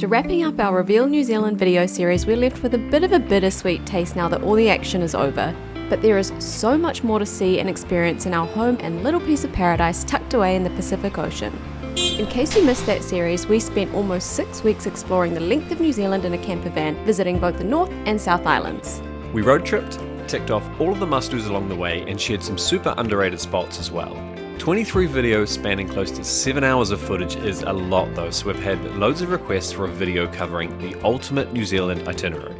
After wrapping up our Reveal New Zealand video series, we're left with a bit of a bittersweet taste now that all the action is over. But there is so much more to see and experience in our home and little piece of paradise tucked away in the Pacific Ocean. In case you missed that series, we spent almost 6 weeks exploring the length of New Zealand in a campervan, visiting both the North and South Islands. We road tripped, ticked off all of the must-dos along the way, and shared some super underrated spots as well. 23 videos spanning close to 7 hours of footage is a lot though, so we've had loads of requests for a video covering the ultimate New Zealand itinerary.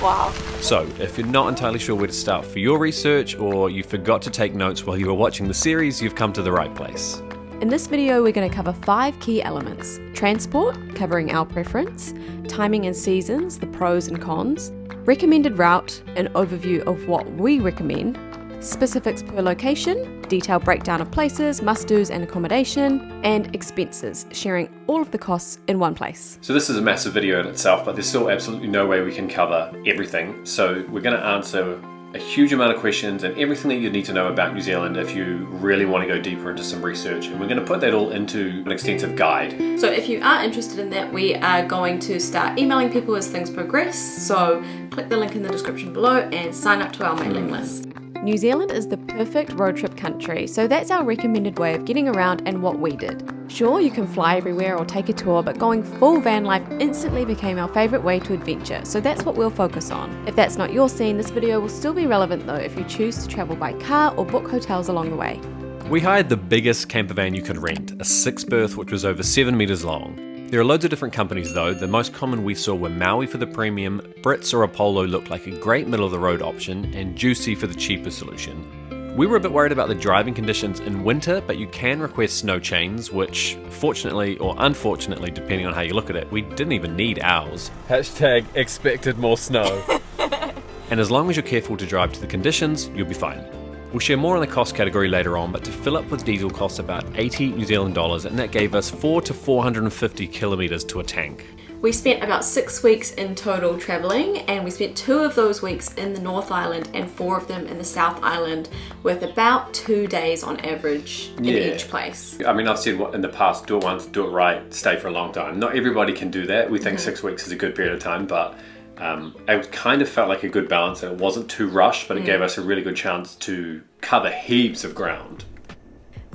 Wow. So, if you're not entirely sure where to start for your research, or you forgot to take notes while you were watching the series, you've come to the right place. In this video, we're going to cover 5 key elements: transport, covering our preference; timing and seasons, the pros and cons; recommended route, an overview of what we recommend; specifics per location, detailed breakdown of places, must-dos and accommodation; and expenses, sharing all of the costs in one place. So this is a massive video in itself, but there's still absolutely no way we can cover everything. So we're going to answer a huge amount of questions and everything that you need to know about New Zealand if you really want to go deeper into some research. And we're going to put that all into an extensive guide. So if you are interested in that, we are going to start emailing people as things progress. So click the link in the description below and sign up to our mailing list. New Zealand is the perfect road trip country, so that's our recommended way of getting around and what we did. Sure, you can fly everywhere or take a tour, but going full van life instantly became our favourite way to adventure, so that's what we'll focus on. If that's not your scene, this video will still be relevant though if you choose to travel by car or book hotels along the way. We hired the biggest campervan you could rent, a 6-berth which was over 7 metres long. There are loads of different companies though. The most common we saw were Maui for the premium, Brits or Apollo looked like a great middle of the road option, and Juicy for the cheaper solution. We were a bit worried about the driving conditions in winter, but you can request snow chains, which fortunately or unfortunately, depending on how you look at it, we didn't even need ours. Hashtag expected more snow. And as long as you're careful to drive to the conditions, you'll be fine. We'll share more on the cost category later on, but to fill up with diesel costs about 80 New Zealand dollars, and that gave us 4 to 450 kilometres to a tank. We spent about 6 weeks in total travelling, and we spent 2 of those weeks in the North Island and 4 of them in the South Island, with about 2 days on average in each place. I mean, I've said in the past, do it once, do it right, stay for a long time. Not everybody can do that. We think 6 weeks is a good period of time, but it kind of felt like a good balance, and it wasn't too rushed, but it gave us a really good chance to cover heaps of ground.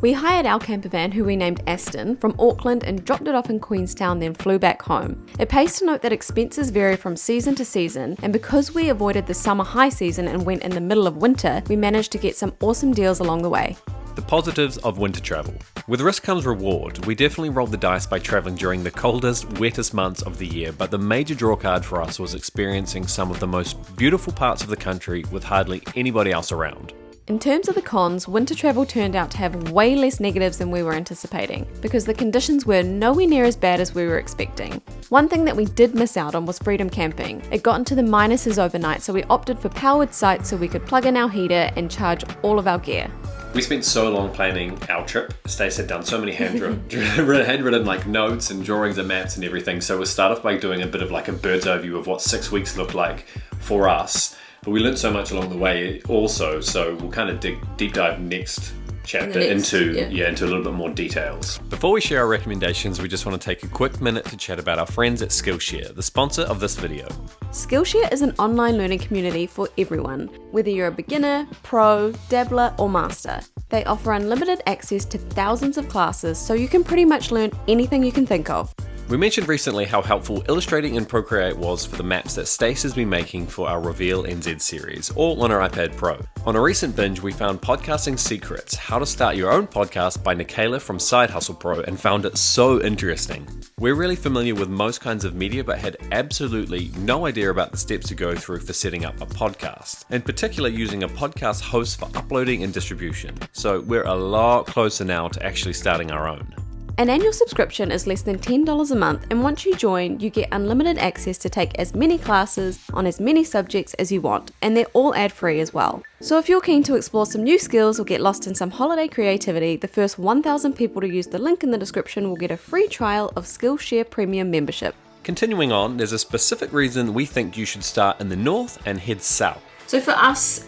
We hired our campervan, who we named Aston, from Auckland and dropped it off in Queenstown, then flew back home. It pays to note that expenses vary from season to season, and because we avoided the summer high season and went in the middle of winter, we managed to get some awesome deals along the way. The positives of winter travel. With risk comes reward. We definitely rolled the dice by travelling during the coldest, wettest months of the year, but the major drawcard for us was experiencing some of the most beautiful parts of the country with hardly anybody else around. In terms of the cons, winter travel turned out to have way less negatives than we were anticipating, because the conditions were nowhere near as bad as we were expecting. One thing that we did miss out on was freedom camping. It got into the minuses overnight, so we opted for powered sites so we could plug in our heater and charge all of our gear. We spent so long planning our trip. Stacey had done so many handwritten like notes and drawings and maps and everything. So we'll start off by doing a bit of like a bird's eye view of what 6 weeks looked like for us. But we learned so much along the way also, so we'll kind of deep dive next chapter into a little bit more details. Before we share our recommendations, we just want to take a quick minute to chat about our friends at Skillshare, the sponsor of this video. Skillshare is an online learning community for everyone, whether you're a beginner, pro, dabbler, or master. They offer unlimited access to thousands of classes, so you can pretty much learn anything you can think of. We mentioned recently how helpful illustrating in Procreate was for the maps that Stacey has been making for our Reveal NZ series, all on our iPad Pro. On a recent binge, we found Podcasting Secrets, How to Start Your Own Podcast by Nikayla from Side Hustle Pro, and found it so interesting. We're really familiar with most kinds of media, but had absolutely no idea about the steps to go through for setting up a podcast, in particular using a podcast host for uploading and distribution. So we're a lot closer now to actually starting our own. An annual subscription is less than $10 a month, and once you join, you get unlimited access to take as many classes on as many subjects as you want, and they're all ad-free as well. So if you're keen to explore some new skills or get lost in some holiday creativity, the first 1,000 people to use the link in the description will get a free trial of Skillshare Premium membership. Continuing on, there's a specific reason we think you should start in the north and head south. So for us,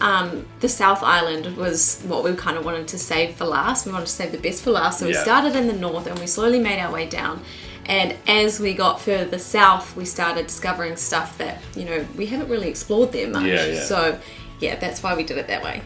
the South Island was what we kind of wanted to save for last. We wanted to save the best for last. So we started in the north and we slowly made our way down. And as we got further south, we started discovering stuff that, we haven't really explored there much. So that's why we did it that way.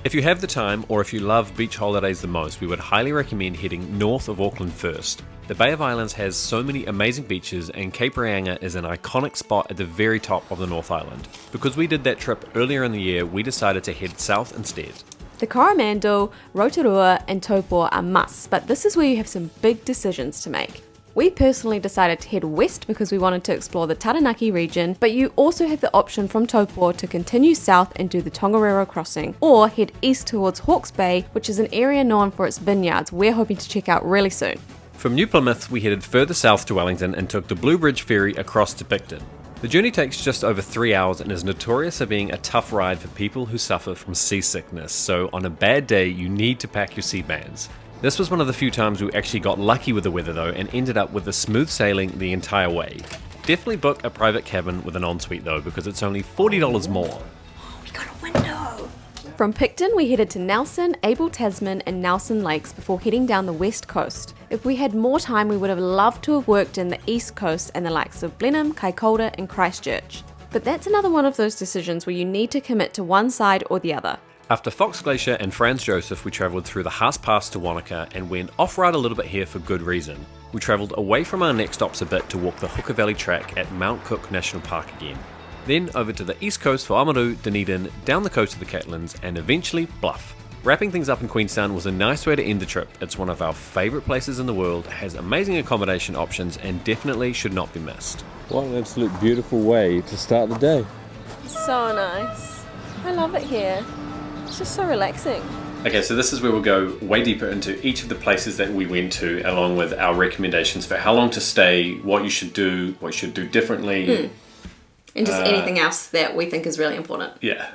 If you have the time, or if you love beach holidays the most, we would highly recommend heading north of Auckland first. The Bay of Islands has so many amazing beaches, and Cape Reinga is an iconic spot at the very top of the North Island. Because we did that trip earlier in the year, we decided to head south instead. The Coromandel, Rotorua and Taupo are musts, but this is where you have some big decisions to make. We personally decided to head west because we wanted to explore the Taranaki region, but you also have the option from Taupo to continue south and do the Tongariro crossing, or head east towards Hawke's Bay, which is an area known for its vineyards we're hoping to check out really soon. From New Plymouth, we headed further south to Wellington and took the Blue Bridge ferry across to Picton. The journey takes just over 3 hours and is notorious for being a tough ride for people who suffer from seasickness, so on a bad day you need to pack your sea bands. This was one of the few times we actually got lucky with the weather though, and ended up with a smooth sailing the entire way. Definitely book a private cabin with an ensuite though, because it's only $40 more. We got a window! From Picton we headed to Nelson, Abel Tasman and Nelson Lakes before heading down the west coast. If we had more time we would have loved to have worked in the east coast and the likes of Blenheim, Kaikoura and Christchurch. But that's another one of those decisions where you need to commit to one side or the other. After Fox Glacier and Franz Josef, we travelled through the Haas Pass to Wanaka and went off-road a little bit here for good reason. We travelled away from our next stops a bit to walk the Hooker Valley track at Mount Cook National Park again. Then over to the east coast for Oamaru, Dunedin, down the coast of the Catlins, and eventually Bluff. Wrapping things up in Queenstown was a nice way to end the trip. It's one of our favourite places in the world, has amazing accommodation options, and definitely should not be missed. What an absolute beautiful way to start the day. So nice. I love it here. It's just so relaxing. Okay, so this is where we'll go way deeper into each of the places that we went to, along with our recommendations for how long to stay, what you should do differently. And just anything else that we think is really important. Yeah.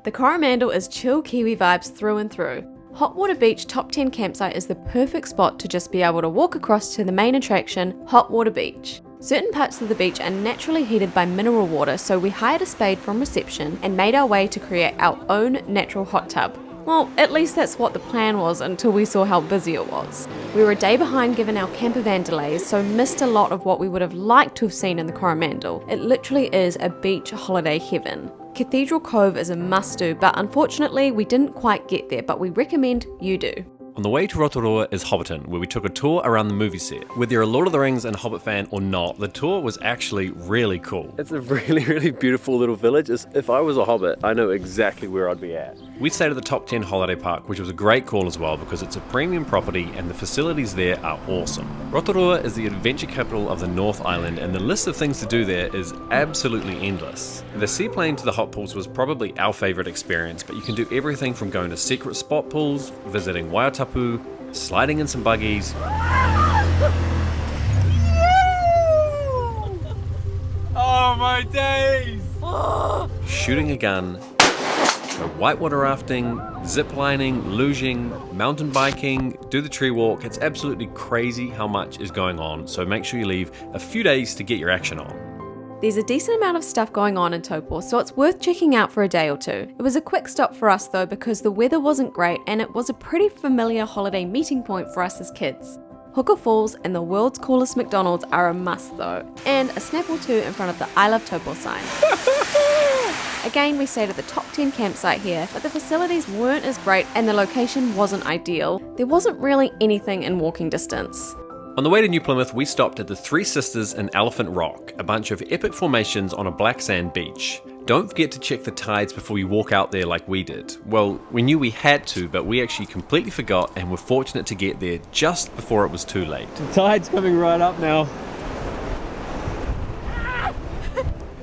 The Coromandel is chill Kiwi vibes through and through. Hot Water Beach Top 10 campsite is the perfect spot to just be able to walk across to the main attraction, Hot Water Beach. Certain parts of the beach are naturally heated by mineral water, so we hired a spade from reception and made our way to create our own natural hot tub. Well, at least that's what the plan was until we saw how busy it was. We were a day behind given our campervan delays, so missed a lot of what we would have liked to have seen in the Coromandel. It literally is a beach holiday heaven. Cathedral Cove is a must-do, but unfortunately we didn't quite get there, but we recommend you do. On the way to Rotorua is Hobbiton, where we took a tour around the movie set. Whether you're a Lord of the Rings and Hobbit fan or not, the tour was actually really cool. It's a really, really beautiful little village. If I was a hobbit, I know exactly where I'd be at. We stayed at the Top 10 Holiday Park, which was a great call as well because it's a premium property and the facilities there are awesome. Rotorua is the adventure capital of the North Island, and the list of things to do there is absolutely endless. The seaplane to the hot pools was probably our favourite experience, but you can do everything from going to secret spot pools, visiting Waitapu, sliding in some buggies, oh my days! shooting a gun, go whitewater rafting, zip lining, luging, mountain biking, do the tree walk. It's absolutely crazy how much is going on, so make sure you leave a few days to get your action on. There's a decent amount of stuff going on in Taupo, so it's worth checking out for a day or two. It was a quick stop for us though because the weather wasn't great and it was a pretty familiar holiday meeting point for us as kids. Hooker Falls and the world's coolest McDonald's are a must though, and a snap or two in front of the I Love Taupo sign. Again, we stayed at the Top 10 campsite here, but the facilities weren't as great and the location wasn't ideal. There wasn't really anything in walking distance. On the way to New Plymouth, we stopped at the Three Sisters and Elephant Rock, a bunch of epic formations on a black sand beach. Don't forget to check the tides before you walk out there like we did. Well, we knew we had to, but we actually completely forgot and were fortunate to get there just before it was too late. The tide's coming right up now.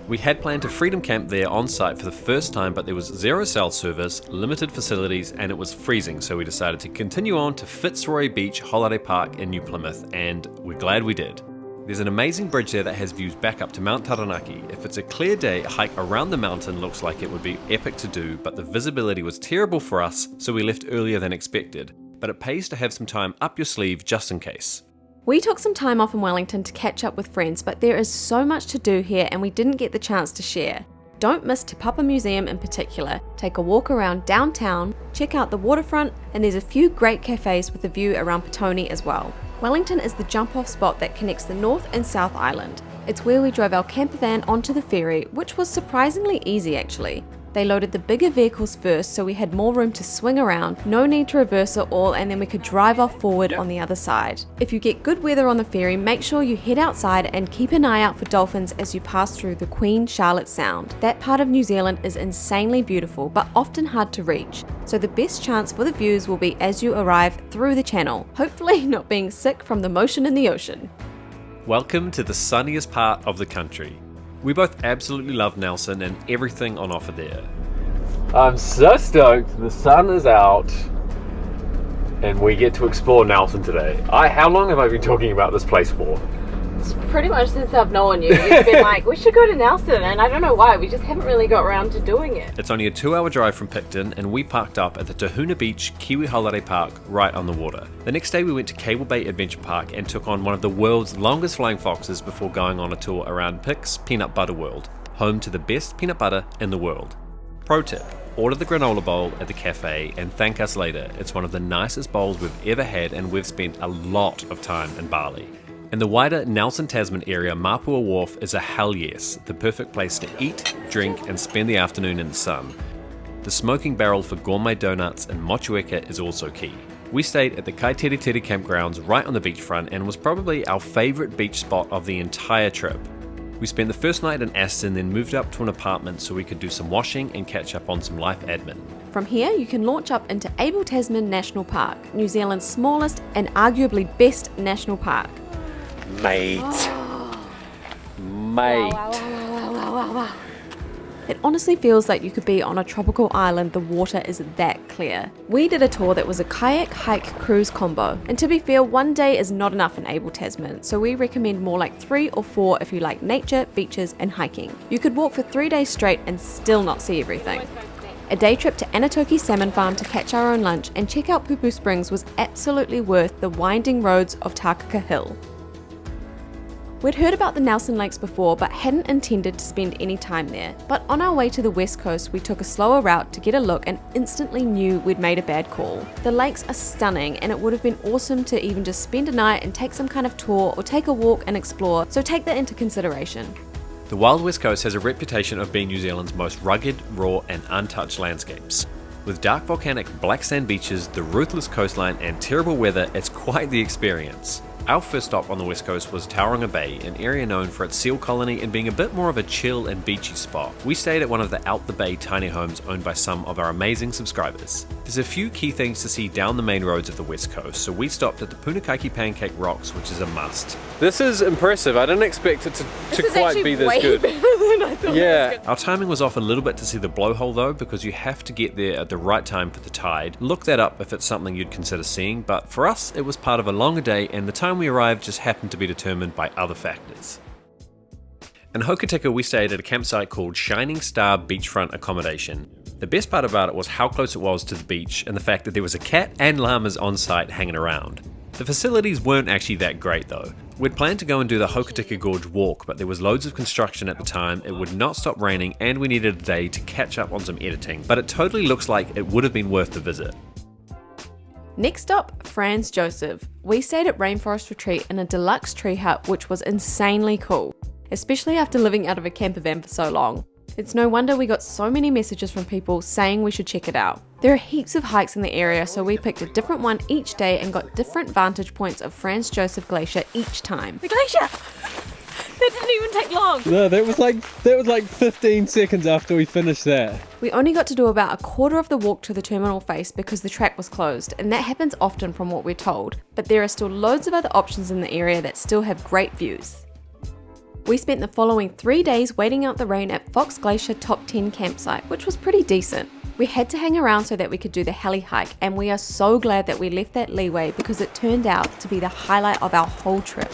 We had planned to freedom camp there on site for the first time, but there was zero cell service, limited facilities, and it was freezing, so we decided to continue on to Fitzroy Beach Holiday Park in New Plymouth, and we're glad we did. There's an amazing bridge there that has views back up to Mount Taranaki. If it's a clear day, a hike around the mountain looks like it would be epic to do, but the visibility was terrible for us, so we left earlier than expected. But it pays to have some time up your sleeve just in case. We took some time off in Wellington to catch up with friends, but there is so much to do here and we didn't get the chance to share. don't miss Te Papa Museum in particular. Take a walk around downtown, check out the waterfront, and there's a few great cafes with a view around Petone as well. Wellington is the jump-off spot that connects the North and South Island. It's where we drove our campervan onto the ferry, which was surprisingly easy actually. They loaded the bigger vehicles first so we had more room to swing around, no need to reverse it all, and then we could drive off forward on the other side. If you get good weather on the ferry, make sure you head outside and keep an eye out for dolphins as you pass through the Queen Charlotte Sound. That part of New Zealand is insanely beautiful but often hard to reach, so the best chance for the views will be as you arrive through the channel, hopefully not being sick from the motion in the ocean. Welcome to the sunniest part of the country. We both absolutely love Nelson and everything on offer there. I'm so stoked. The sun is out and we get to explore Nelson today. How long have I been talking about this place for? Pretty much since I've known you, you've been like, we should go to Nelson, and I don't know why, we just haven't really got around to doing it. It's only a 2-hour drive from Picton, and we parked up at the Tahuna Beach Kiwi Holiday Park right on the water. The next day we went to Cable Bay Adventure Park and took on one of the world's longest flying foxes before going on a tour around Pic's Peanut Butter World, home to the best peanut butter in the world. Pro tip, order the granola bowl at the cafe and thank us later. It's one of the nicest bowls we've ever had, and we've spent a lot of time in Bali. In the wider Nelson Tasman area, Mapua Wharf is a hell yes, the perfect place to eat, drink and spend the afternoon in the sun. The smoking barrel for gourmet donuts and mochueka is also key. We stayed at the Kaiteriteri campgrounds right on the beachfront and was probably our favourite beach spot of the entire trip. We spent the first night in Aston, then moved up to an apartment so we could do some washing and catch up on some life admin. From here, you can launch up into Abel Tasman National Park, New Zealand's smallest and arguably best national park. Mate. Wow. It honestly feels like you could be on a tropical island. The water is that clear. We did a tour that was a kayak, hike, cruise combo. And to be fair, one day is not enough in Abel Tasman, so we recommend more like 3 or 4 if you like nature, beaches and hiking. You could walk for 3 days straight and still not see everything. A day trip to Anatoki Salmon Farm to catch our own lunch and check out Pupu Springs was absolutely worth the winding roads of Takaka Hill. We'd heard about the Nelson Lakes before but hadn't intended to spend any time there, but on our way to the west coast we took a slower route to get a look and instantly knew we'd made a bad call. The lakes are stunning and it would have been awesome to even just spend a night and take some kind of tour or take a walk and explore, so take that into consideration. The Wild West Coast has a reputation of being New Zealand's most rugged, raw and untouched landscapes. With dark volcanic black sand beaches, the ruthless coastline and terrible weather, it's quite the experience. Our first stop on the west coast was Tauranga Bay, an area known for its seal colony and being a bit more of a chill and beachy spot. We stayed at one of the out the bay tiny homes owned by some of our amazing subscribers. There's a few key things to see down the main roads of the west coast, so we stopped at the Punakaiki Pancake Rocks, which is a must. This is impressive. I didn't expect it to quite be this good. Better than I thought. Yeah. Our timing was off a little bit to see the blowhole though, because you have to get there at the right time for the tide. Look that up if it's something you'd consider seeing, but for us it was part of a longer day and the time we arrived just happened to be determined by other factors. In Hokitika we stayed at a campsite called Shining Star Beachfront Accommodation. The best part about it was how close it was to the beach and the fact that there was a cat and llamas on site hanging around. The facilities weren't actually that great though. We'd planned to go and do the Hokitika Gorge walk, but there was loads of construction at the time, it would not stop raining and we needed a day to catch up on some editing, but it totally looks like it would have been worth the visit. Next up, Franz Josef. We stayed at Rainforest Retreat in a deluxe tree hut which was insanely cool, especially after living out of a camper van for so long. It's no wonder we got so many messages from people saying we should check it out. There are heaps of hikes in the area, so we picked a different one each day and got different vantage points of Franz Josef Glacier each time. The glacier! That didn't even take long! No, that was like 15 seconds after we finished that. We only got to do about a quarter of the walk to the terminal face because the track was closed, and that happens often from what we're told, but there are still loads of other options in the area that still have great views. We spent the following 3 days waiting out the rain at Fox Glacier Top 10 campsite, which was pretty decent. We had to hang around so that we could do the heli hike, and we are so glad that we left that leeway because it turned out to be the highlight of our whole trip.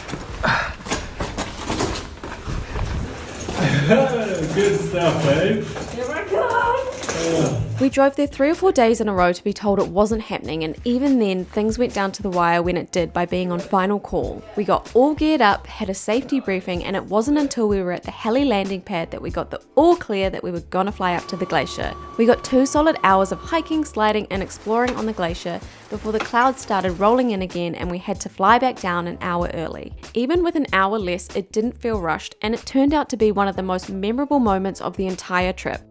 Good stuff, babe. Here I come! We drove there 3 or 4 days in a row to be told it wasn't happening, and even then things went down to the wire when it did by being on final call. We got all geared up, had a safety briefing, and it wasn't until we were at the heli landing pad that we got the all clear that we were gonna fly up to the glacier. We got 2 solid hours of hiking, sliding and exploring on the glacier before the clouds started rolling in again and we had to fly back down an hour early. Even with an hour less, it didn't feel rushed, and it turned out to be one of the most memorable moments of the entire trip.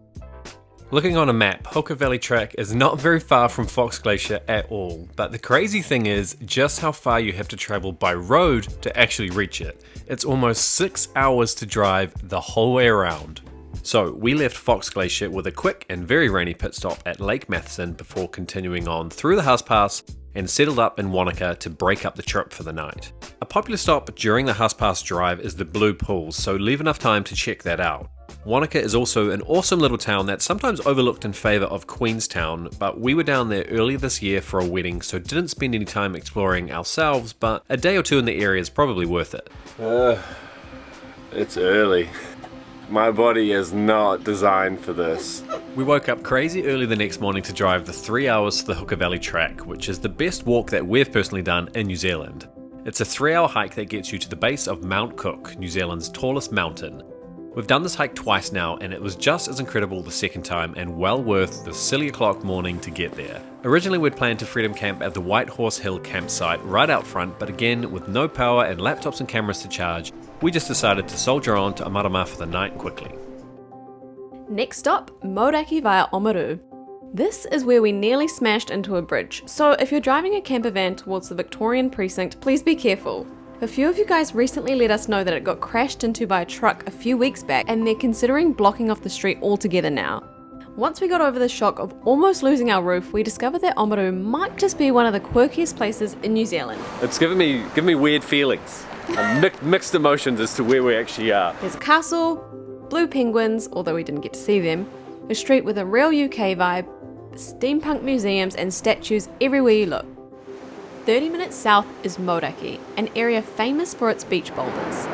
Looking on a map, Hooker Valley Track is not very far from Fox Glacier at all, but the crazy thing is just how far you have to travel by road to actually reach it. It's almost 6 hours to drive the whole way around. So we left Fox Glacier with a quick and very rainy pit stop at Lake Matheson before continuing on through the Huss Pass and settled up in Wanaka to break up the trip for the night. A popular stop during the Huss Pass drive is the Blue Pools, so leave enough time to check that out. Wanaka is also an awesome little town that's sometimes overlooked in favour of Queenstown, but we were down there earlier this year for a wedding, so didn't spend any time exploring ourselves, but a day or two in the area is probably worth it. It's early. My body is not designed for this. We woke up crazy early the next morning to drive the 3 hours to the Hooker Valley Track, which is the best walk that we've personally done in New Zealand. It's a 3-hour hike that gets you to the base of Mount Cook, New Zealand's tallest mountain. We've done this hike twice now, and it was just as incredible the second time and well worth the silly o'clock morning to get there. Originally we'd planned to freedom camp at the White Horse Hill campsite right out front, but again, with no power and laptops and cameras to charge, we just decided to soldier on to Amarama for the night quickly. Next stop, Mauraki via Oamaru. This is where we nearly smashed into a bridge, so if you're driving a campervan towards the Victorian precinct, please be careful. A few of you guys recently let us know that it got crashed into by a truck a few weeks back, and they're considering blocking off the street altogether now. Once we got over the shock of almost losing our roof, we discovered that Oamaru might just be one of the quirkiest places in New Zealand. It's giving me weird feelings. Mixed emotions as to where we actually are. There's a castle, blue penguins, although we didn't get to see them, a street with a real UK vibe, steampunk museums and statues everywhere you look. 30 minutes south is Mauraki, an area famous for its beach boulders.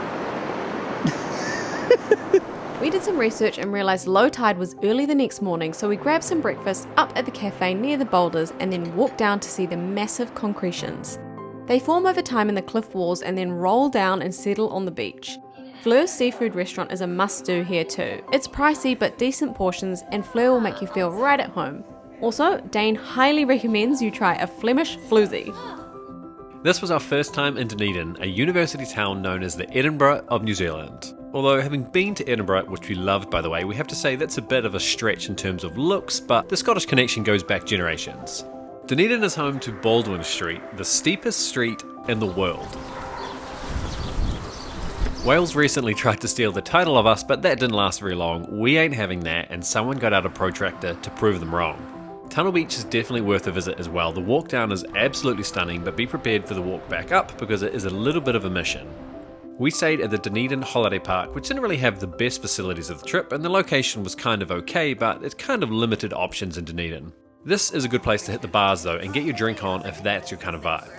We did some research and realised low tide was early the next morning, so we grabbed some breakfast up at the cafe near the boulders and then walked down to see the massive concretions. They form over time in the cliff walls and then roll down and settle on the beach. Fleur's seafood restaurant is a must-do here too. It's pricey but decent portions, and Fleur will make you feel right at home. Also, Dane highly recommends you try a Flemish floozy. This was our first time in Dunedin, a university town known as the Edinburgh of New Zealand. Although having been to Edinburgh, which we loved by the way, we have to say that's a bit of a stretch in terms of looks, but the Scottish connection goes back generations. Dunedin is home to Baldwin Street, the steepest street in the world. Wales recently tried to steal the title of us, but that didn't last very long. We ain't having that, and someone got out a protractor to prove them wrong. Tunnel Beach is definitely worth a visit as well. The walk down is absolutely stunning, but be prepared for the walk back up because it is a little bit of a mission. We stayed at the Dunedin Holiday Park, which didn't really have the best facilities of the trip, and the location was kind of okay, but it's kind of limited options in Dunedin. This is a good place to hit the bars though, and get your drink on if that's your kind of vibe.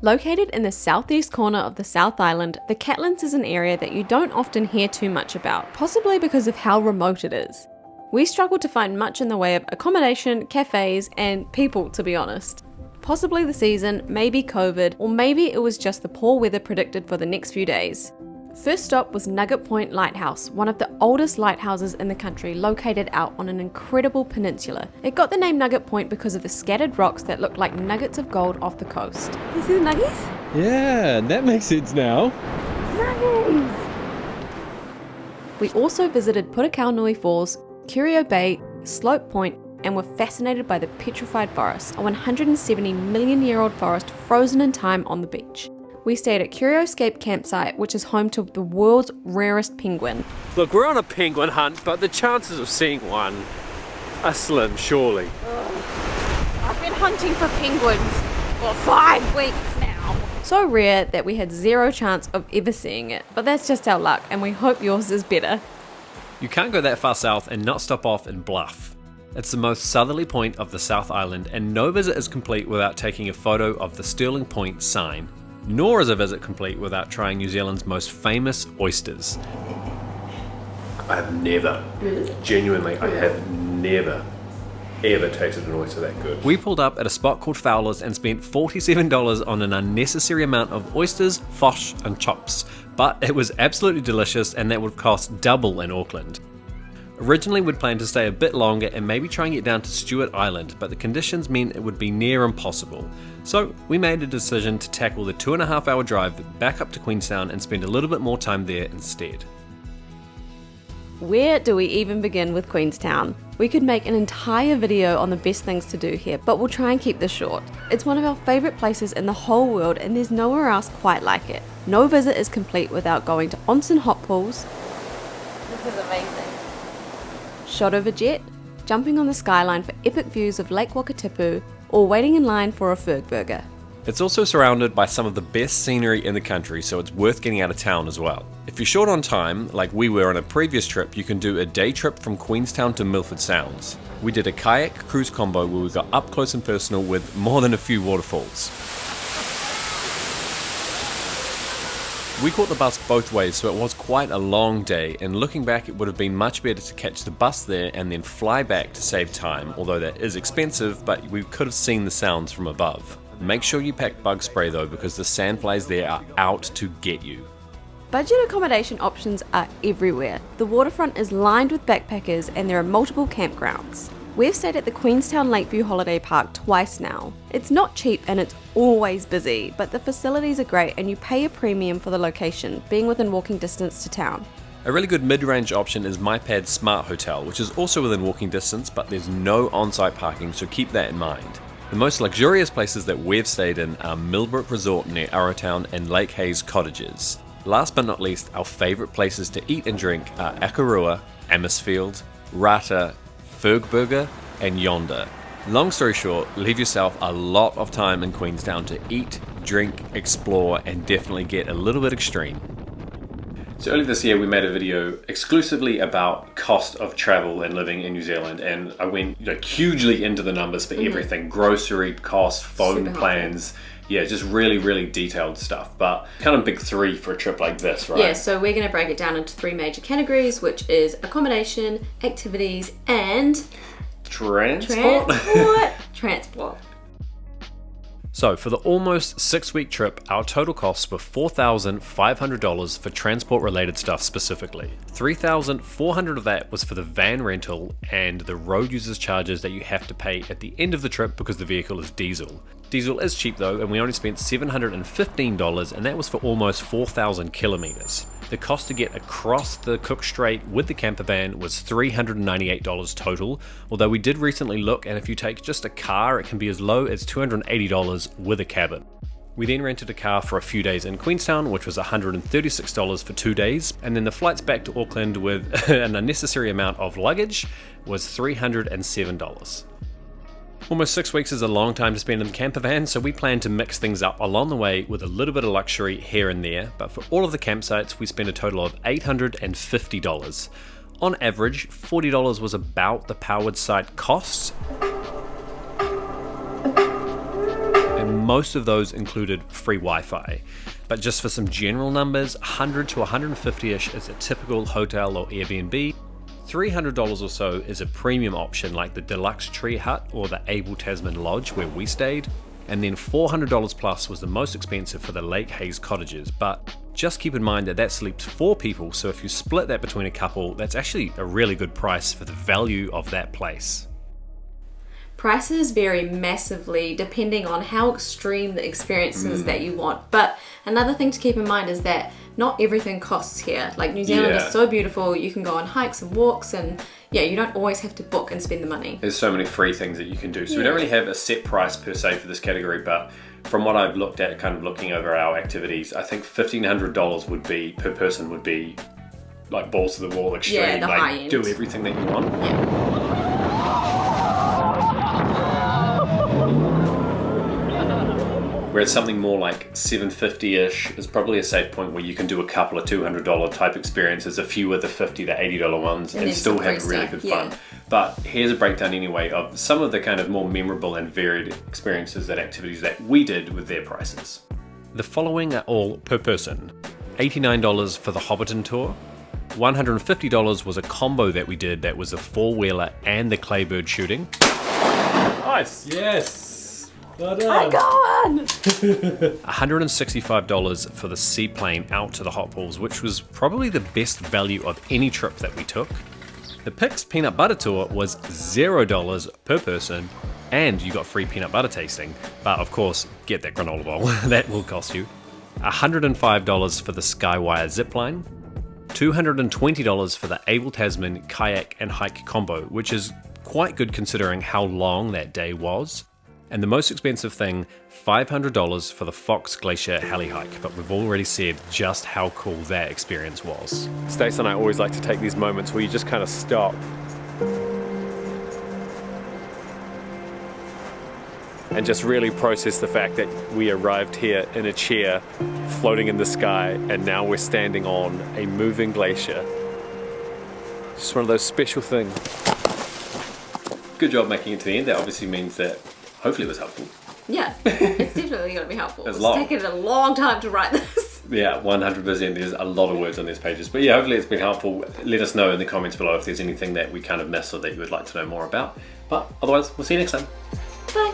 Located in the southeast corner of the South Island, the Catlins is an area that you don't often hear too much about, possibly because of how remote it is. We struggled to find much in the way of accommodation, cafes, and people, to be honest. Possibly the season, maybe COVID, or maybe it was just the poor weather predicted for the next few days. First stop was Nugget Point Lighthouse, one of the oldest lighthouses in the country, located out on an incredible peninsula. It got the name Nugget Point because of the scattered rocks that looked like nuggets of gold off the coast. You see the nuggies? Yeah, that makes sense now. Nuggies! We also visited Putakau Falls, Curio Bay, Slope Point, and were fascinated by the petrified forest, a 170 million year old forest frozen in time on the beach. We stayed at Curioscape Campsite, which is home to the world's rarest penguin. Look, we're on a penguin hunt, but the chances of seeing one are slim, surely. I've been hunting for penguins for 5 weeks now. So rare that we had zero chance of ever seeing it, but that's just our luck, and we hope yours is better. You can't go that far south and not stop off in Bluff. It's the most southerly point of the South Island, and no visit is complete without taking a photo of the Stirling Point sign. Nor is a visit complete without trying New Zealand's most famous oysters. I have never, genuinely, I have never, ever tasted an oyster that good. We pulled up at a spot called Fowler's and spent $47 on an unnecessary amount of oysters, fosh and chops, but it was absolutely delicious and that would cost double in Auckland. Originally we'd planned to stay a bit longer and maybe try and get down to Stewart Island, but the conditions meant it would be near impossible. So we made a decision to tackle the 2.5-hour drive back up to Queenstown and spend a little bit more time there instead. Where do we even begin with Queenstown? We could make an entire video on the best things to do here, but we'll try and keep this short. It's one of our favourite places in the whole world and there's nowhere else quite like it. No visit is complete without going to onsen hot pools. This is amazing. Shot over jet, jumping on the skyline for epic views of Lake Wakatipu, or waiting in line for a Ferg burger. It's also surrounded by some of the best scenery in the country, so it's worth getting out of town as well. If you're short on time, like we were on a previous trip, you can do a day trip from Queenstown to Milford Sounds. We did a kayak cruise combo where we got up close and personal with more than a few waterfalls. We caught the bus both ways, so it was quite a long day, and looking back it would have been much better to catch the bus there and then fly back to save time, although that is expensive, but we could have seen the sounds from above. Make sure you pack bug spray though, because the sandflies there are out to get you. Budget accommodation options are everywhere. The waterfront is lined with backpackers and there are multiple campgrounds. We've stayed at the Queenstown Lakeview Holiday Park twice now. It's not cheap and it's always busy, but the facilities are great and you pay a premium for the location, being within walking distance to town. A really good mid-range option is MyPad Smart Hotel, which is also within walking distance, but there's no on-site parking, so keep that in mind. The most luxurious places that we've stayed in are Millbrook Resort near Arrowtown and Lake Hayes Cottages. Last but not least, our favourite places to eat and drink are Akarua, Amersfield, Rata, Fergburger and Yonder. Long story short, leave yourself a lot of time in Queenstown to eat, drink, explore and definitely get a little bit extreme. So earlier this year we made a video exclusively about cost of travel and living in New Zealand, and I went hugely into the numbers for everything, grocery costs, phone plans, yeah, just really detailed stuff, but kind of big three for a trip like this, right? Yeah, so we're going to break it down into 3 major categories, which is accommodation, activities and transport. So for the almost 6-week trip, our total costs were $4,500 for transport related stuff specifically. $3,400 of that was for the van rental and the road users charges that you have to pay at the end of the trip because the vehicle is diesel. Diesel is cheap though, and we only spent $715, and that was for almost 4,000 kilometers. The cost to get across the Cook Strait with the campervan was $398 total, although we did recently look, and if you take just a car, it can be as low as $280 with a cabin. We then rented a car for a few days in Queenstown, which was $136 for 2 days, and then the flights back to Auckland with an unnecessary amount of luggage was $307. Almost 6 weeks is a long time to spend in the campervan, so we plan to mix things up along the way with a little bit of luxury here and there, but for all of the campsites we spent a total of $850. On average, $40 was about the powered site costs, and most of those included free Wi-Fi. But just for some general numbers, 100 to 150-ish is a typical hotel or Airbnb. $300 or so is a premium option like the Deluxe Tree Hut or the Able Tasman Lodge where we stayed, and then $400 plus was the most expensive for the Lake Hayes Cottages, but just keep in mind that sleeps 4 people, so if you split that between a couple, that's actually a really good price for the value of that place. Prices vary massively depending on how extreme the experience is that you want, but another thing to keep in mind is that not everything costs here. Like New Zealand is so beautiful, you can go on hikes and walks, and yeah, you don't always have to book and spend the money. There's so many free things that you can do, so we don't really have a set price per se for this category, but from what I've looked at, kind of looking over our activities, I think $1,500 would be per person would be like balls to the wall extreme, the like high end. Do everything that you want. Yeah. Whereas something more like $750-ish is probably a safe point where you can do a couple of $200 type experiences, a few of the $50 to $80 ones, and still have really good fun. But here's a breakdown anyway of some of the kind of more memorable and varied experiences and activities that we did with their prices. The following are all per person. $89 for the Hobbiton tour, $150 was a combo that we did that was a four-wheeler and the Claybird shooting. Nice. Yes. Well I done. go on! $165 for the seaplane out to the hot pools, which was probably the best value of any trip that we took. The Pix peanut butter tour was $0 per person, and you got free peanut butter tasting. But of course, get that granola bowl, that will cost you. $105 for the Skywire zipline. $220 for the Able Tasman kayak and hike combo, which is quite good considering how long that day was. And the most expensive thing, $500 for the Fox Glacier heli hike, but we've already said just how cool that experience was. Stacey and I always like to take these moments where you just kind of stop and just really process the fact that we arrived here in a chair floating in the sky, and now we're standing on a moving glacier. Just one of those special things. Good job making it to the end. That obviously means that hopefully it was helpful. Yeah, it's definitely going to be helpful. It's It's long. taken a long time to write this. Yeah, 100%. There's a lot of words on these pages. But yeah, hopefully it's been helpful. Let us know in the comments below if there's anything that we kind of missed or that you would like to know more about. But otherwise, we'll see you next time. Bye.